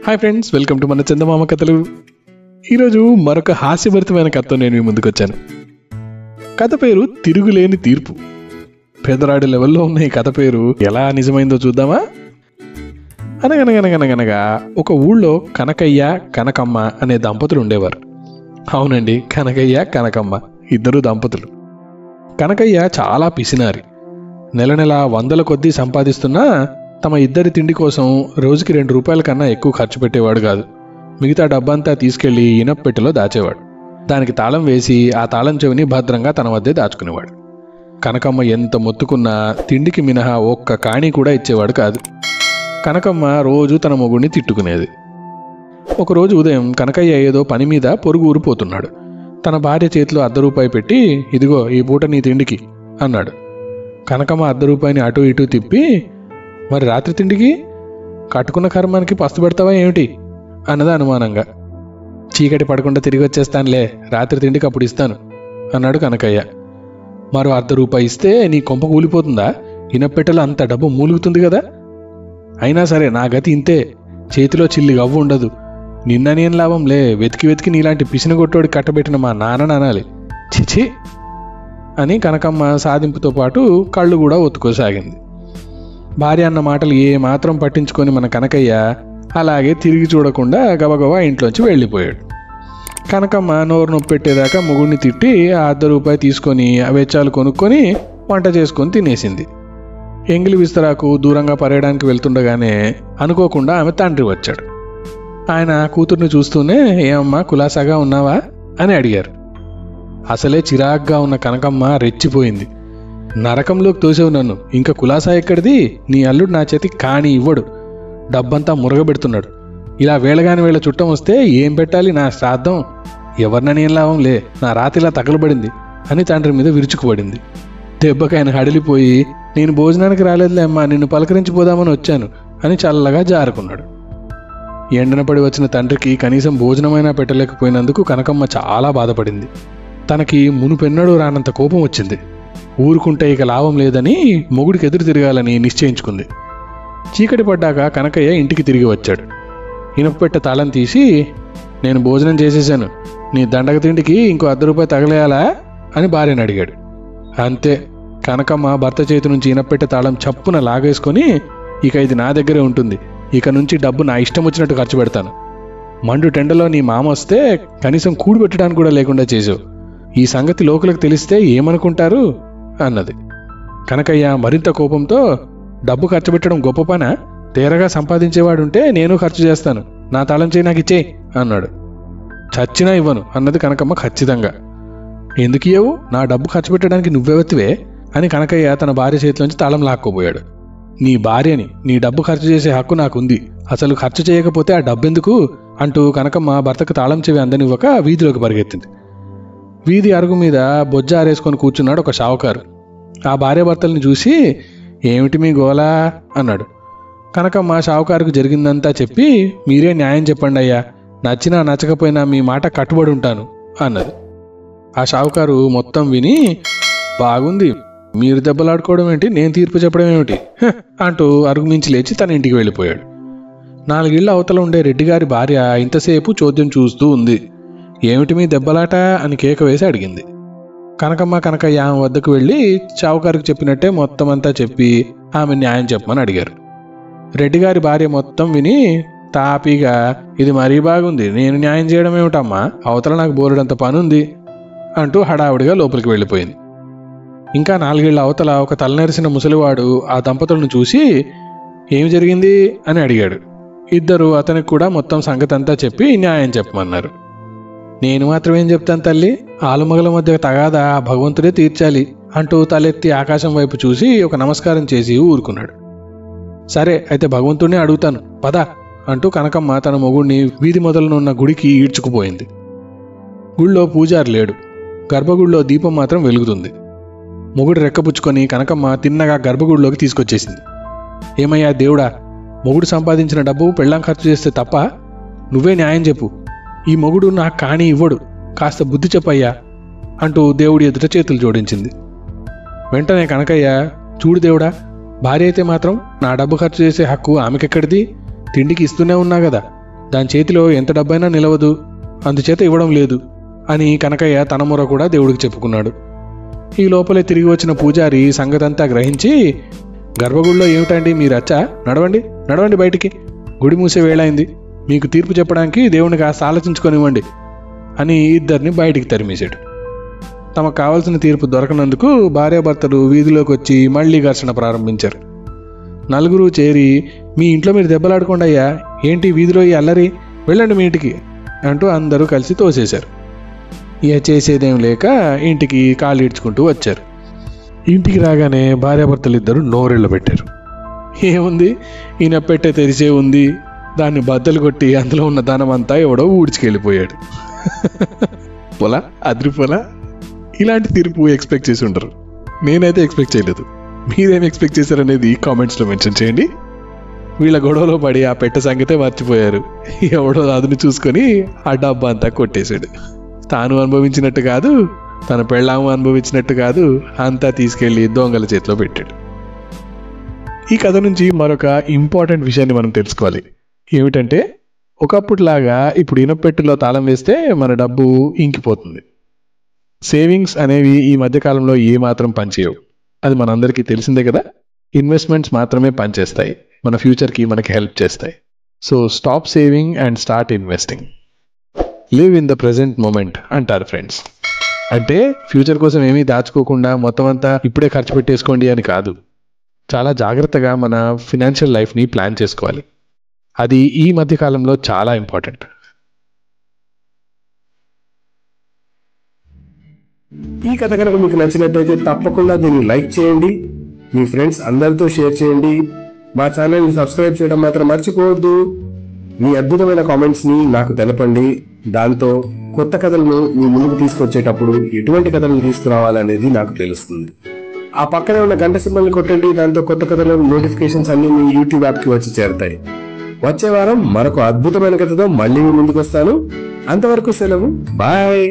Hi friends, welcome to మన చందమామ కథలు. ఈరోజు మరొక హాస్యభరితమైన కథతో నేను మీ ముందుకు వచ్చాను. కథ పేరు తిరుగులేని తీర్పు. పెదరాడి లెవెల్లో ఉన్న ఈ కథ పేరు ఎలా నిజమైందో చూద్దామా? అనగనగనగనగనగా ఒక ఊళ్ళో కనకయ్య కనకమ్మ అనే దంపతులు ఉండేవారు. అవునండి, కనకయ్య కనకమ్మ ఇద్దరు దంపతులు. కనకయ్య చాలా పిసినారి. నెల నెల వందల కొద్దీ సంపాదిస్తున్నా తమ ఇద్దరి తిండి కోసం రోజుకి 2 రూపాయల కన్నా ఎక్కువ ఖర్చు పెట్టేవాడు కాదు. మిగతా డబ్బంతా తీసుకెళ్లి ఇనప్పెట్టెలో దాచేవాడు. దానికి తాళం వేసి ఆ తాళం చెవిని భద్రంగా తన వద్దే దాచుకునేవాడు. కనకమ్మ ఎంత మొత్తుకున్నా తిండికి మినహా ఒక్క కాణీ కూడా ఇచ్చేవాడు కాదు. కనకమ్మ రోజు తన మొగుడిని తిట్టుకునేది. ఒకరోజు ఉదయం కనకయ్య ఏదో పని మీద పొరుగు ఊరిపోతున్నాడు. తన భార్య చేతిలో ₹1 పెట్టి, ఇదిగో ఈ పూట నీ తిండికి అన్నాడు. కనకమ్మ ₹1 అటు ఇటు తిప్పి, మరి రాత్రి తిండికి కట్టుకున్న కర్మానికి పస్తు పెడతావా ఏమిటి అన్నది అనుమానంగా. చీకటి పడకుండా తిరిగి వచ్చేస్తానులే, రాత్రి తిండికి అప్పుడు ఇస్తాను అన్నాడు కనకయ్య. మరో ₹1 ఇస్తే నీ కొంప కూలిపోతుందా? ఇనప్పెట్టెలో అంత డబ్బు మూలుగుతుంది కదా. అయినా సరే నా గతి ఇంతే, చేతిలో చిల్లి గవ్వు ఉండదు. నిన్న నేను లాభంలే, వెతికి వెతికి నీలాంటి పిసినగొట్టోడి కట్టబెట్టిన మా నాన్నని అనాలి. చిచి అని కనకమ్మ సాధింపుతో పాటు కళ్ళు కూడా ఒత్తుకోసాగింది. భార్య అన్న మాటలు ఏమాత్రం పట్టించుకొని మన కనకయ్య అలాగే తిరిగి చూడకుండా గబగబా ఇంట్లోంచి వెళ్ళిపోయాడు. కనకమ్మ నోరు నొప్పి పెట్టేదాకా మొగుడిని తిట్టి ఆ ₹1 తీసుకొని ఆ వెచ్చాలు కొనుక్కొని వంట చేసుకొని తినేసింది. ఎంగిలి విస్తరాకు దూరంగా పరేయడానికి వెళ్తుండగానే అనుకోకుండా ఆమె తండ్రి వచ్చాడు. ఆయన కూతుర్ని చూస్తూనే, ఏమమ్మా కులాసాగా ఉన్నావా అని అడిగారు. అసలే చిరాగ్గా ఉన్న కనకమ్మ రెచ్చిపోయింది. నరకంలోకి తోసేవు నన్ను, ఇంకా కులాసా ఎక్కడిది? నీ అల్లుడు నా చేతి కాణీ ఇవ్వడు, డబ్బంతా మురగబెడుతున్నాడు. ఇలా వేళగాని వేళ చుట్టం వస్తే ఏం పెట్టాలి నా శ్రాద్ధం? ఎవరినని ఏం లాభంలే, నా రాతిలా తగలబడింది అని తండ్రి మీద విరుచుకుపడింది. దెబ్బకి ఆయన హడిలిపోయి, నేను భోజనానికి రాలేదులే అమ్మా, నిన్ను పలకరించిపోదామని వచ్చాను అని చల్లగా జారుకున్నాడు. ఎండన పడి వచ్చిన తండ్రికి కనీసం భోజనమైనా పెట్టలేకపోయినందుకు కనకమ్మ చాలా బాధపడింది. తనకి మునుపెన్నడూ రానంత కోపం వచ్చింది. ఊరుకుంటే ఇక లాభం లేదని మొగుడికి ఎదురు తిరగాలని నిశ్చయించుకుంది. చీకటి పడ్డాక కనకయ్య ఇంటికి తిరిగి వచ్చాడు. ఇనప్పెట్టె తాళం తీసి, నేను భోజనం చేసేశాను, నీ దండగ తిండికి ఇంకో ₹1 తగలేయాలా అని భార్యను అడిగాడు. అంతే, కనకమ్మ భర్త చేతి నుంచి ఇనప్పెట్టె తాళం చప్పున లాగేసుకొని, ఇక ఇది నా దగ్గరే ఉంటుంది, ఇక నుంచి డబ్బు నా ఇష్టం వచ్చినట్టు ఖర్చు పెడతాను. మండు టెండలో నీ మామ వస్తే కనీసం కూడు పెట్టడానికి కూడా లేకుండా చేసావు. ఈ సంగతి లోకులకు తెలిస్తే ఏమనుకుంటారు అన్నది. కనకయ్య మరింత కోపంతో, డబ్బు ఖర్చు పెట్టడం గొప్ప పనా? తేరగా సంపాదించేవాడుంటే నేను ఖర్చు చేస్తాను, నా తాళం చేయి నాకు ఇచ్చేయి అన్నాడు. చచ్చినా ఇవ్వను అన్నది కనకమ్మ ఖచ్చితంగా. ఎందుకు ఇవ్వవు? నా డబ్బు ఖర్చు పెట్టడానికి నువ్వెవతివే అని కనకయ్య తన భార్య చేతిలోంచి తాళం లాక్కోబోయాడు. నీ భార్యని, నీ డబ్బు ఖర్చు చేసే హక్కు నాకుంది, అసలు ఖర్చు చేయకపోతే ఆ డబ్బెందుకు అంటూ కనకమ్మ భర్తకు తాళం చెవి అందనివ్వక వీధిలోకి పరిగెత్తింది. వీధి అరుగు మీద బొజ్జ ఆరేసుకొని కూర్చున్నాడు ఒక షావుకారు. ఆ భార్యాభర్తల్ని చూసి, ఏమిటి మీ గోలా అన్నాడు. కనకమ్మ షావుకారుకు జరిగిందంతా చెప్పి, మీరే న్యాయం చెప్పండి అయ్యా, నచ్చినా నచ్చకపోయినా మీ మాట కట్టుబడి ఉంటాను అన్నది. ఆ షావుకారు మొత్తం విని, బాగుంది, మీరు దెబ్బలాడుకోవడం ఏంటి, నేను తీర్పు చెప్పడం ఏమిటి అంటూ అరుగు మించి లేచి తన ఇంటికి వెళ్ళిపోయాడు. 4 ఇళ్ల అవతల ఉండే రెడ్డిగారి భార్య ఇంతసేపు చోద్యం చూస్తూ ఉంది. ఏమిటి మీ దెబ్బలాట అని కేక వేసి అడిగింది. కనకమ్మ కనకయ్య ఆమె వద్దకు వెళ్ళి షావుకారుకు చెప్పినట్టే మొత్తం అంతా చెప్పి ఆమె న్యాయం చెప్పమని అడిగారు. రెడ్డిగారి భార్య మొత్తం విని తాపీగా, ఇది మరీ బాగుంది, నేను న్యాయం చేయడం ఏమిటమ్మా, అవతల నాకు బోలెడంత పనుంది అంటూ హడావుడిగా లోపలికి వెళ్ళిపోయింది. ఇంకా 4 ఇళ్ల అవతల ఒక తలనెరిసిన ముసలివాడు ఆ దంపతులను చూసి, ఏమి జరిగింది అని అడిగాడు. ఇద్దరు అతనికి కూడా మొత్తం సంగతి అంతా చెప్పి న్యాయం చెప్పమన్నారు. నేను మాత్రమేం చెప్తాను తల్లి, ఆలుమగల మధ్య తగాదా భగవంతుడే తీర్చాలి అంటూ తలెత్తి ఆకాశం వైపు చూసి ఒక నమస్కారం చేసి ఊరుకున్నాడు. సరే అయితే భగవంతుడినే అడుగుతాను పద అంటూ కనకమ్మ తన మొగుడిని వీధి మొదలనున్న గుడికి ఈడ్చుకుపోయింది. గుళ్ళో పూజారి లేడు, గర్భగుడిలో దీపం మాత్రం వెలుగుతుంది. మొగుడు రెక్కపుచ్చుకొని కనకమ్మ తిన్నగా గర్భగుడిలోకి తీసుకొచ్చేసింది. ఏమయ్యా దేవుడా, మొగుడు సంపాదించిన డబ్బు పెళ్ళాం ఖర్చు చేస్తే తప్ప? నువ్వే న్యాయం చెప్పు, ఈ మొగుడు నాకు కాణీ ఇవ్వడు, కాస్త బుద్ధి చెప్పయ్యా అంటూ దేవుడి ఎదుట చేతులు జోడించింది. వెంటనే కనకయ్య, చూడు దేవుడా, భార్య అయితే మాత్రం నా డబ్బు ఖర్చు చేసే హక్కు ఆమెకెక్కడిది? తిండికి ఇస్తూనే ఉన్నా కదా, దాని చేతిలో ఎంత డబ్బైనా నిలవదు, అందుచేత ఇవ్వడం లేదు అని కనకయ్య తన మొర కూడా దేవుడికి చెప్పుకున్నాడు. ఈ లోపలే తిరిగి వచ్చిన పూజారి సంగతంతా గ్రహించి, గర్భగుడిలో ఏమిటండి మీరు అచ్చా, నడవండి నడవండి బయటికి, గుడి మూసే వేళైంది, మీకు తీర్పు చెప్పడానికి దేవుడిని కాస్త ఆలోచించుకొనివ్వండి అని ఇద్దరిని బయటికి తరిమేశాడు. తమకు కావాల్సిన తీర్పు దొరకనందుకు భార్యాభర్తలు వీధిలోకి వచ్చి మళ్లీ ఘర్షణ ప్రారంభించారు. నలుగురు చేరి, మీ ఇంట్లో మీరు దెబ్బలాడుకోండి అయ్యా, ఏంటి వీధిలో ఈ అల్లరి, వెళ్ళండి మీ ఇంటికి అంటూ అందరూ కలిసి తోసేశారు. ఇక చేసేదేం లేక ఇంటికి కాళ్ళు ఈడ్చుకుంటూ వచ్చారు. ఇంటికి రాగానే భార్యాభర్తలు ఇద్దరు నోరెళ్ళు పెట్టారు. ఏముంది, ఈయన పెట్టే తెరిచే ఉంది, దాన్ని బద్దలు కొట్టి అందులో ఉన్న ధనం అంతా ఎవడో ఊడ్చుకెళ్ళిపోయాడు. పొలా అదిరిపోలా. ఇలాంటి తీర్పు ఎక్స్పెక్ట్ చేసి ఉండరు, నేనైతే ఎక్స్పెక్ట్ చేయలేదు. మీరేం ఎక్స్పెక్ట్ చేశారనేది కామెంట్స్లో మెన్షన్ చేయండి. వీళ్ళ గొడవలో పడి ఆ పెట్టె సంగతే మర్చిపోయారు. ఎవడో అదును చూసుకొని ఆ డబ్బా అంతా కొట్టేశాడు. తాను అనుభవించినట్టు కాదు, తన పెళ్ళాము అనుభవించినట్టు కాదు, అంతా తీసుకెళ్లి దొంగల చేతిలో పెట్టాడు. ఈ కథ నుంచి మరొక ఇంపార్టెంట్ విషయాన్ని మనం తెలుసుకోవాలి. ఏమిటంటే, ఒకప్పుడులాగా ఇప్పుడు ఇనపెట్టెలో తాళం వేస్తే మన డబ్బు ఇంకిపోతుంది. సేవింగ్స్ అనేవి ఈ మధ్యకాలంలో ఏమాత్రం పనిచేయవు, అది మనందరికీ తెలిసిందే కదా. ఇన్వెస్ట్మెంట్స్ మాత్రమే పనిచేస్తాయి, మన ఫ్యూచర్కి మనకి హెల్ప్ చేస్తాయి. So stop saving and start investing. Live in the present moment అంటారు ఫ్రెండ్స్. అంటే ఫ్యూచర్ కోసం ఏమీ దాచుకోకుండా మొత్తం అంతా ఇప్పుడే ఖర్చు పెట్టేసుకోండి అని కాదు. చాలా జాగ్రత్తగా మన ఫినాన్షియల్ లైఫ్ని ప్లాన్ చేసుకోవాలి. అది ఈ మధ్యకాలంలో చాలా ఇంపార్టెంట్. ఈ కథ కనుక మీకు నచ్చినట్లయితే తప్పకుండా దీన్ని లైక్ చేయండి, మీ ఫ్రెండ్స్ అందరితో షేర్ చేయండి. మా ఛానల్ని సబ్స్క్రైబ్ చేయడం మాత్రం మర్చిపోవద్దు. మీ అద్భుతమైన కామెంట్స్ని నాకు తెలపండి. దాంతో కొత్త కథలను మీ ముందుకు తీసుకొచ్చేటప్పుడు ఎటువంటి కథలను తీసుకురావాలనేది నాకు తెలుస్తుంది. ఆ పక్కనే ఉన్న గంట సింబల్ని కొట్టండి, దాంతో కొత్త కథల నోటిఫికేషన్స్ అన్ని మీ యూట్యూబ్ యాప్కి వచ్చి చేరుతాయి. వచ్చే వారం మరొక అద్భుతమైన కథతో మళ్ళీ మీ ముందుకు వస్తాను. అంతవరకు సెలవు, బాయ్.